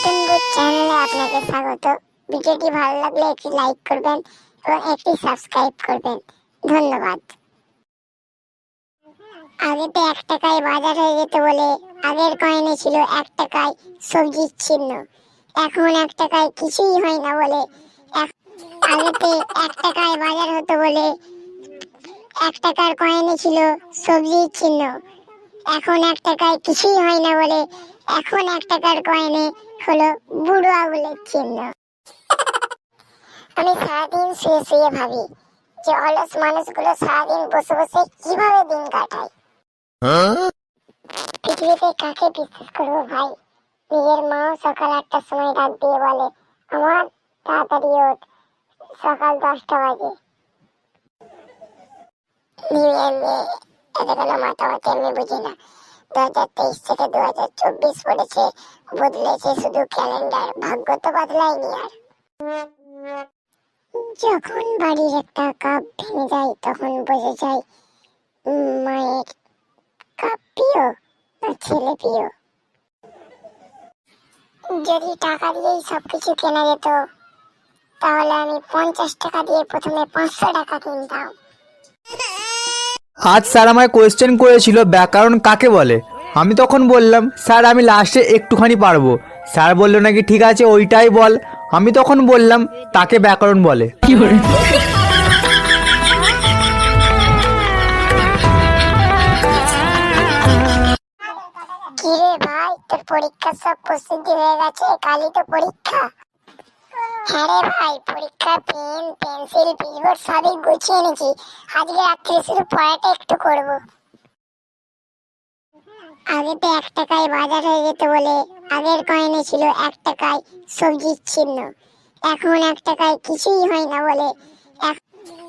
Cartoon বুট চ্যানেলে আপনাকে স্বাগত। ভিডিওটি ভালো লাগলে একটি লাইক করবেন এবং একটি সাবস্ক্রাইব করবেন। ধন্যবাদ। আগেতে 1 টাকায় বাজার হয়ে যেত বলে আগের কয়েনে ছিল 1 টাকায় সবজির চিহ্ন। এখন 1 টাকায় কিছুই হয় না বলে আগেতে 1 টাকায় বাজার হতো বলে 1 টাকার কয়েনে ছিল সবজির চিহ্ন। এখন 1 টাকায় কিছুই হয় না বলে এখন 1 টাকার কয়েনে হলো বুড়ো আঙুলের চিহ্ন। আমি সারাদিন শুয়ে শুয়ে ভাবি যে অলস মানুষগুলো সারাদিন বসে বসে কিভাবে দিন কাটায়। পৃথিবীতে কাকে বিশ্বাস করবো ভাই? নিজের মাও সকাল 8টার সময় ডাক দিয়ে বলে, আমার তাড়াতাড়ি ওঠ, সকাল 10টা বাজে। এতগুলো মাতামাতি আমি বুঝি না। 2023 থেকে 2024 পড়েছে, বদলেছে শুধু ক্যালেন্ডার, ভাগ্য তো বদলায়নি আর। যখন বাড়ির একটা কাপ ভেঙে যায় তখন বোঝা যায় মায়ের কাপ প্রিয় না ছেলে প্রিয়। যদি টাকা দিয়েই সবকিছু কেনা যেত তাহলে আমি 50 টাকা দিয়ে প্রথমে 500 টাকা কিনতাম। আজ স্যার আমায় কোয়েশ্চেন করেছিল ব্যাকরণ কাকে বলে। আমি তখন বললাম, স্যার আমি লাস্টে একটুখানি পারবো। স্যার বললো নাকি ঠিক আছে ওইটাই বল। আমি তখন বললাম তাকে ব্যাকরণ বলে। কিরে ভাই, তোর পরীক্ষার সব প্রস্তুতি হয়ে গেছে? কালই তো পরীক্ষা। হ্যাঁ রে ভাই, পরীক্ষা পেন পেন্সিল পিচবোর্ড সবই গুছিয়ে এনেছি। আজকে রাত্রে শুধু পড়াটা একটু করব। আগেতে 1 টাকায় বাজার হয়ে যেত বলে আগের কয়েনে ছিল 1 টাকায় সবজির চিহ্ন। এখন 1 টাকায় কিছুই হয় না বলে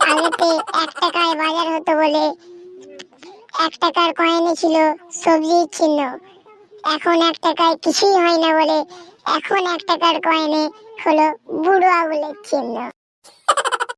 আগেতে 1 টাকায় বাজার হতো বলে 1 টাকার কয়েনে ছিল সবজির চিহ্ন। এখন 1 টাকায় কিছুই হয় না বলে এখন 1 টাকার কয়েনে হলো বুড়ো আঙুলের চিহ্ন।